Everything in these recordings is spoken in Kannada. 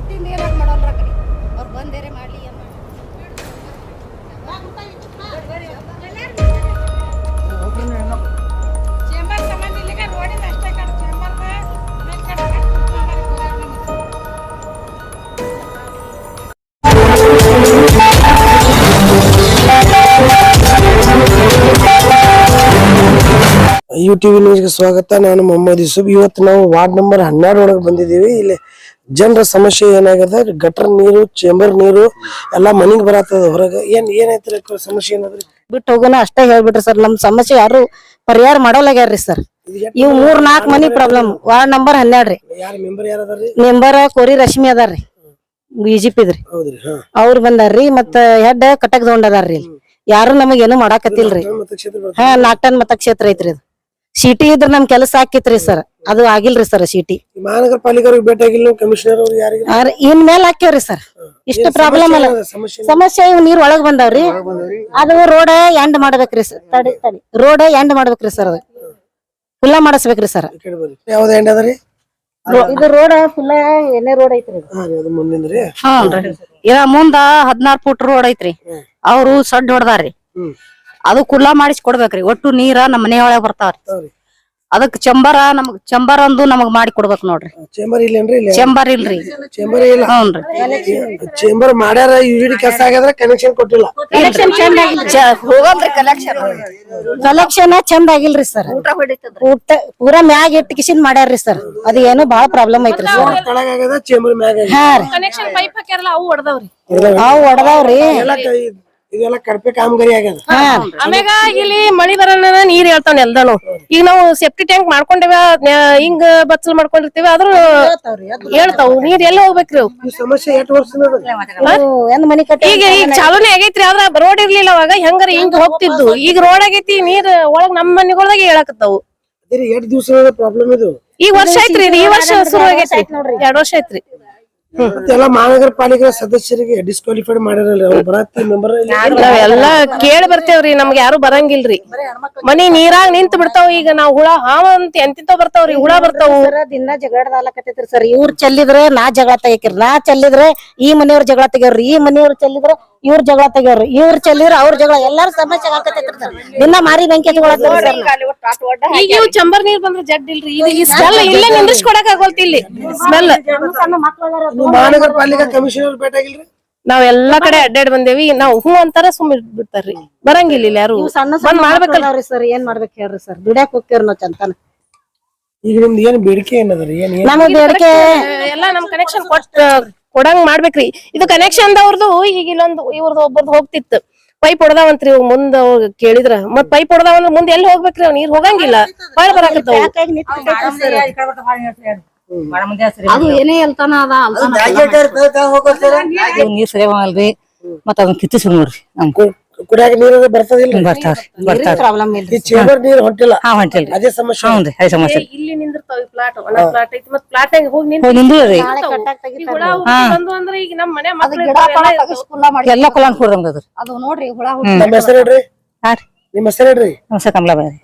ಕಟ್ಟಿ ನೀರಾಗ ಮಾಡೋಲ್ರ ಕಡೆ ಅವ್ರು ಬಂದೇರೆ ಮಾಡಲಿ ಏನು ಚೇಂಬರ್ ಸಂಬಂಧ ಇಲ್ಲಿಗೆ ರೋಡಿನ ಅಷ್ಟೇ ಕಡೆ ಯುಟಿವಿ ನ್ಯೂಸ್ಗೆ ಸ್ವಾಗತ. ನಾನು ಮೊಹಮ್ಮದ್ ಯೂಸುಫ್. ಇವತ್ತು ನಾವು ವಾರ್ಡ್ ನಂಬರ್ 12 ಒಳಗೆ ಬಂದಿದ್ದೀವಿ. ಇಲ್ಲಿ ಜನರ ಸಮಸ್ಯೆ ಏನಾಗದ, ಗಟರ್ ನೀರು, ಚೇಂಬರ್ ನೀರು ಎಲ್ಲ ಮನೆಗೆ ಬರತ್ತದ. ಹೊರಗೆ ಏನಾಯ್ತು ಸಮಸ್ಯೆ ಏನಾದ್ರಿ ಬಿಟ್ಟು ಹೋಗೋಣ ಅಷ್ಟೇ ಹೇಳ್ಬಿಟ್ರಿ ಸರ್. ನಮ್ ಸಮಸ್ಯೆ ಯಾರು ಪರಿಹಾರ ಮಾಡೋಲಾಗ್ಯಾರ್ರಿ ಸರ್. ಇವ್ 3-4 ಮನಿ ಪ್ರಾಬ್ಲಮ್. ವಾರ್ಡ್ ನಂಬರ್ 12 ರೀ. ಯಾರ ಮೆಂಬರ್ ಯಾರದಾರ್ರಿ? ಮೆಂಬರ್ ಕೋರಿ ರಶ್ಮಿ ಅದಾರ್ರಿ, ಬಿಜೆಪಿದ್ರಿ. ಅವ್ರು ಬಂದಾರ್ರಿ. ಮತ್ತ ಹೆಡ್ ಕಟಕ್ ಗೊಂಡ್ ಅದಾರ್ರಿ. ಯಾರು ನಮಗ್ ಏನು ಮಾಡಾಕತ್ತಿಲ್ರಿ. ನಾಗ್ಟನ್ ಮತಕ್ಷೇತ್ರ ಐತ್ರಿ. ಅದು ಸಿಟಿ ಇದ್ರ ನಮ್ ಕೆಲಸ ಹಾಕಿತ್ರಿ ಸರ್, ಅದು ಆಗಿಲ್ರಿ ಸರ್. ಸಿಟಿ ಮಹಾನಗರ ಪಾಲಿಕೆ ಭೇಟಿ ಆಗಿಲ್ಲ, ಕಮಿಷನರ್ ಅವ್ರು ಯಾರಿಗೆ ಇನ್ ಮೇಲೆ ಹಾಕ್ಯಾವ್ರಿ ಸರ್. ಇಷ್ಟ ಪ್ರಾಬ್ಲಮ್ ಅಲ್ಲ ಸಮಸ್ಯೆ. ಇವ್ ನೀರ್ ಒಳಗ್ ಬಂದಾವ್ರಿ. ಅದು ರೋಡ್ ಎಂಡ್ ಮಾಡ್ಬೇಕ್ರಿ ಸರ್. ತಡಿ ರೋಡ್ ಎಂಡ್ ಮಾಡ್ಬೇಕ್ರಿ ಸರ್. ಅದು ಫುಲ್ಲ ಮಾಡಿಸ್ಬೇಕ್ರಿ ಸರ್. ಯಾವ್ದು ಎಂಡ್ ಅದರಿ? ಇದು ರೋಡ್ ಫುಲ್ಲ ಎಣ್ಣೆ ರೋಡ್ ಐತ್ರಿ. ಮುಂದಿಂದ್ರಿ ಮುಂದ 16 ಫುಟ್ ರೋಡ್ ಐತ್ರಿ. ಅವ್ರು ಸಡ್ ಹೊಡ್ದಾರ್ರಿ. ಅದು ಕುಲ್ಲಾ ಮಾಡಿಸಿ ಕೊಡ್ಬೇಕ್ರಿ. ಒಟ್ಟು ನೀರ ನಮ್ಮ ಮನೆ ಒಳಗ ಬರ್ತಾವ್ರಿ. ಅದಕ್ ಚಂಬರ್ ಒಂದು ನಮಗ್ ಮಾಡಿ ಕೊಡ್ಬೇಕ್ ನೋಡ್ರಿ. ಚೇಂಬರ್ ಇಲ್ಲೇನ್ರಿ? ಚಂಬರ್ ಇಲ್ರಿ. ಚೇಂಬರ್ ಇಲ್ಲ. ಹ್ಞೂನ್ರಿ. ಚೇಂಬರ್ ಮಾಡ್ಯಾರ, ಯುಜಿಡಿ ಕೆಲಸ ಆಗ್ಯದ್ರ, ಕನೆಕ್ಷನ್ ಕೊಟ್ಟಿಲ್ಲ. ಹೋಗಲ್ರಿ ಕಲೆಕ್ಷನ್ ಚಂದ ಆಗಿಲ್ರಿ ಸರ್. ಊಟ ಪೂರಾ ಮ್ಯಾಗ ಇಟ್ಟು ಕಿಸಿನ್ ಮಾಡ್ಯಾರ್ರಿ ಸರ್. ಅದು ಏನು ಬಾಳ ಪ್ರಾಬ್ಲಮ್ ಐತ್ರಿ ಸರ್. ಕೆಳಗಾಗ್ಯದ, ಚೇಂಬರ್ ಮ್ಯಾಗ ಹಾ ರೀ. ಕನೆಕ್ಷನ್ ಪೈಪ್ ಹಾಕ್ಯಾರಲ್ಲ ಅವು ಹೊಡೆದವ್ರಿ. ಅವು ಹೊಡೆದವ್ರಿ. ಇದೆಲ್ಲ ಕಡಪೆ ಕಾಮಗಾರಿ ಆಗ್ಯದ. ಆಮ್ಯಾಗ ಇಲ್ಲಿ ಮಳಿ ಬರೋಣ ನೀರ್ ಹೇಳ್ತಾವ ಎಲ್ದಾನು. ಈಗ ನಾವು ಸೇಫ್ಟಿ ಟ್ಯಾಂಕ್ ಮಾಡ್ಕೊಂಡೇವ, ಹಿಂಗ್ ಬಚ್ಚಲ್ ಮಾಡ್ಕೊಂಡಿರ್ತೀವಿ, ಆದ್ರೂ ಹೇಳ್ತಾವ್ ನೀರ್ ಎಲ್ಲ ಹೋಗ್ಬೇಕ್ರಿ. ಈ ಸಮಸ್ಯೆ 8 ವರ್ಷ ಈಗ ಚಾಲೂನೇ ಆಗೈತ್ರಿ. ಆದ್ರ ರೋಡ್ ಇರ್ಲಿಲ್ಲ ಅವಾಗ. ಹೆಂಗಾರ ಹಿಂಗ್ ಹೋಗ್ತಿದ್ದು. ಈಗ ರೋಡ್ ಆಗೈತಿ, ನೀರ್ ಒಳಗ್ ನಮ್ ಮನೆಗಳ್ದಾಗ ಹೇಳಕತ್ತಾವು. 8 ದಿವಸದ ಪ್ರಾಬ್ಲಮ್ ಇದು. ಈಗ ವರ್ಷ ಐತ್ರಿ. ಈ ವರ್ಷ ಶುರು ಆಗೈತ್ರಿ. 2 ವರ್ಷ ಐತ್ರಿ. ಎಲ್ಲ ಮಹಾನಗರ ಪಾಲಿಕೆ ಸದಸ್ಯರಿಗೆ ಡಿಸ್ಕ್ವಾಲಿಫೈಡ್ ಮಾಡ್ಯಾರಲ್ರಿ. ಅವ್ರು ಬರತ್ತಿ ಮೆಂಬರ್ ನಾವೆಲ್ಲಾ ಕೇಳಿ ಬರ್ತೇವ್ರಿ. ನಮ್ಗೆ ಯಾರು ಬರಂಗಿಲ್ರಿ. ಮನಿ ನೀರಾಗ ನಿಂತ ಬಿಡ್ತಾವ. ಈಗ ನಾವ್ ಹುಳ ಹಾವ ಅಂತ ಎಂತಿಂತ ಬರ್ತಾವ್ರಿ. ಹುಳ ಬರ್ತಾವು. ದಿನ ಜಗಳದಾಲಕತ್ತೈತ್ರಿ ಸರ್. ಇವ್ರು ಚೆಲ್ಲಿದ್ರೆ ನಾ ಜಗಳ ತೆಗಿಕ್ರಿ, ನಾ ಚೆಲ್ಲಿದ್ರೆ ಈ ಮನೆಯವ್ರ ಜಗಳ ತೆಗ್ಯಾವ್ರಿ, ಈ ಮನೆಯವ್ರು ಚೆಲ್ಲಿದ್ರೆ ಇವ್ರ ಜಗಳ ತೆಗ್ಯಾವ್ರಿ, ಇವ್ರು ಚೆಲ್ಲಿದ್ರೆ ಅವ್ರ ಜಗಳ. ಎಲ್ಲಾರು ಸಮಸ್ಯೆ ಆಕತ್ತೈತ್ರಿ ಸರ್. ದಿನ ಮಾರಿ ಬೆಂಕಿ ಹಚ್ಕೊಳತ್ತೀರಿ. ಈಗ ಇವ್ ಚಂಬರ್ ನೀರ್ ಬಂದ್ರೆ ಜಡ್ ಇಲ್ರಿ. ಈ ಸ್ಮೆಲ್ ಇಲ್ಲೇ ನಿಂದ್ರಿಸ್ಕೊಡಕ್ ಆಗೋಲ್ತಿ. ಇಲ್ಲಿ ಸ್ಮೆಲ್. ಮಹಾನಗರ ಪಾಲಿಕೆ ಕಮಿಷನರ್ ಭೇಟಿ ಆಗಿಲ್ರಿ? ನಾವ್ ಎಲ್ಲಾ ಕಡೆ ಅಡ್ಡಾಡ್ ಬಂದೇವಿ. ನಾವ್ ಹೂ ಅಂತಾರ ಸುಮ್ಮನೆ ಬಿಡ್ತಾರ್ರಿ. ಬರಂಗಿಲ್ಲ ಇಲ್ಲಿ ಯಾರು. ಸಣ್ಣ ಮಾಡ್ಬೇಕಲ್ರಿ ಸರ್. ಏನ್ ಮಾಡ್ಬೇಕು ಹೇಳ್ರಿ ಸರ್. ದುಡ್ಯಾಕ್ ಹೋಗ್ತೇವ್ರಿ ನಾವ್ ಚಂತಾನ. ಈಗ ನಿಮ್ದು ಏನ್ ಬೇಡಿಕೆ ಏನದ್ರಿ? ನಮಗ್ ಬೇಡಿಕೆ ಎಲ್ಲಾ ನಮ್ ಕನೆಕ್ಷನ್ ಕೊಡಂಗ್ ಮಾಡ್ಬೇಕ್ರಿ. ಇದು ಕನೆಕ್ಷನ್ ಅವ್ರದ್ದು. ಈಗ ಇಲ್ಲೊಂದು ಇವ್ರದ್ದು ಒಬ್ಬರದು ಹೋಗ್ತಿತ್ತು. ಪೈಪ್ ಹೊಡೆದಾವಂತ್ರಿ. ಮುಂದ ಕೇಳಿದ್ರ ಮತ್ ಪೈಪ್ ಹೊಡೆದಾವಂದ್ರ ಮುಂದೆ ಎಲ್ಲಿ ಹೋಗ್ಬೇಕ್ರಿ? ಅವ್ ನೀರ್ ಹೋಗಂಗಿಲ್ಲ, ಹೊಳ್ ಬರಾಕತ್ತಾವ. ಅದು ಏನೇ ಹೇಳ್ತಾನ ಅದ ನೀರ್ ಸರಿ ಆಗಲ್ರಿ. ಮತ್ತ ಅದನ್ನ ಕಿತ್ತಿಸ್ ನೋಡ್ರಿ. ಕುಡಿಯಾಕ ನೀರು ಬರ್ತದಿಲ್ಲ? ಪ್ರಾಬ್ಲಮ್ ಇಲ್ಲ. ಈ ಚೇಂಬರ್ ನೀರು ಹೊಂಟಿಲ್ಲ. ಹೊಂಟಿಲ್ರಿ. ಅದೇ ಸಮಸ್ಯೆ. ಹೌದ್ರಿ, ಅದೇ ಸಮಸ್ಯೆ. ಇಲ್ಲಿ ನಿಂದಿರ್ತಾವ. ಪ್ಲಾಟ್ ಒಣ ಪ್ಲಾಟ್ ಐತಿ. ಮತ್ ಪ್ಲಾಟ್ ಹೋಗಿ ನಿಂದ್ರಿ. ಅಂದ್ರೆ ಈಗ ನಮ್ ಮನೆ ಮಕ್ಳು ಎಲ್ಲ ಕುಲಾನ್ ಕೊಡ್ದಂಗ ಅದ್ರಿ. ಅದು ನೋಡ್ರಿ ಹುಳ. ನಮ್ಮ ಹೆಸರು ಹೇಳ್ರಿ. ನಿಮ್ಮ ಹೆಸರು ಹೇಳ್ರಿ? ಕಮಲಾಬಾಯಿ.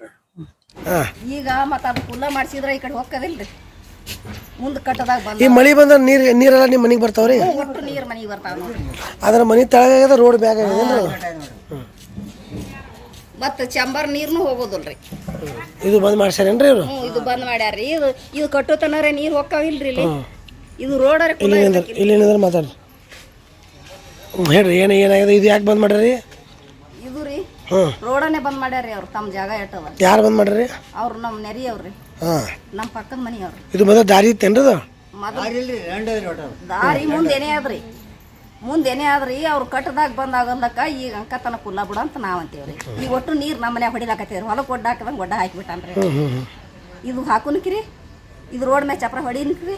ಈಗ ಮತ್ತ ಅದು ಕುಲ್ಲ ಮಾಡ್ಸಿದ್ರ ಈ ಕಡೆ ಹೋಗದಿಲ್ರಿ. ಮುಂದ್ ಕಟ್ಟದಾಗ ಬಂದ ಈ ಮಳಿ ಬಂದ್ರ ನೀರೆಲ್ಲ ನಿಮ್ ಮನಿಗ್ ಬರ್ತಾವ್ರಿ? ಒಟ್ಟು ನೀರ್ ಮನಿಗ್ ಬರ್ತಾವ ನೋಡ್ರಿ. ಅದ್ರ ಮನಿ ತಳಗಾಗ್ಯದ, ರೋಡ್ ಬ್ಯಾಗ್ ಆಗ್ಯದ. ಮತ್ತ ಚಂಬರ್ ನೀರ್ನು ಹೋಗೋದಿಲ್ರಿ. ಇದು ಬಂದ್ ಮಾಡ್ಸ್ಯಾರೇನ್ರಿ ಇವ್ರು? ಇದು ಬಂದ್ ಮಾಡ್ಯಾರ್ರಿ. ಇದು ಕಟ್ಟೋತನರೆ ನೀರ್ ಹೋಗ್ತಾವಿಲ್ರಿ ಇಲ್ಲಿ. ಇದು ರೋಡ್ ಇಲ್ಲಿ ಮಾತಾಡ್ರಿ. ಹೇಳ್ರಿ ಏನಾಗ್ಯದ? ಇದು ಯಾಕೆ ಬಂದ್ ಮಾಡ್ಯಾರಿ? ಇದು ರೀ ರೋಡನ್ನೇ ಬಂದ್ ಮಾಡ್ಯಾರ್ರಿ. ಅವ್ರು ತಮ್ಮ ಜಾಗ ಎಟ್ಟದ. ಯಾರು ಬಂದ್ ಮಾಡ್ರಿ? ಅವ್ರು ನಮ್ ನೆರಿ ಅವ್ರಿ, ನಮ್ ಪಕ್ಕದ ಮನಿ ಅವ್ರಿ. ಇದು ಮೊದಲ ದಾರಿ ಇತ್ತೇನ್ರಿ? ದಾರಿ ಮುಂದೇನೇ ಆದ್ರಿ. ಅವ್ರು ಕಟ್ಟದಾಗ ಬಂದಾಗಲ್ದಕ್ಕ ಈಗ ಅಂಕತನ ಕುಲ್ಲ ಬಿಡ ಅಂತ ನಾವ್ ಅಂತೀವ್ರಿ. ಈಗ ಒಟ್ಟು ನೀರ್ ನಮ್ಮ ಮನ್ಯಾಗ ಹೊಡಿಲಾಕತ್ತೇವ್ರಿ. ಹೊಲಕ್ ಒಡ್ಡ ಹಾಕದಂಗ ಒಡ್ಡ ಹಾಕಿಬಿಟ್ಟಾನ್ರಿ. ಇದು ಹಾಕುನ್ಕ್ರಿ. ಇದು ರೋಡ್ ಮೇಲೆ ಚಪ್ರ ಹೊಡಿನ್ಕ್ರಿ.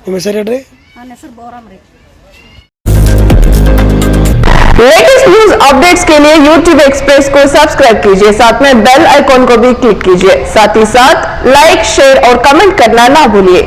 ನಿಮ್ಮ ಹೆಸರು ಹೇಳ್ರಿ? ನನ್ನ ಹೆಸರು ಬೋರಮ್ ರೀ. लेटेस्ट न्यूज अपडेट्स के लिए YouTube एक्सप्रेस को सब्सक्राइब कीजिए, साथ में बेल आइकॉन को भी क्लिक कीजिए। साथ ही साथ लाइक, शेयर और कमेंट करना ना भूलिए।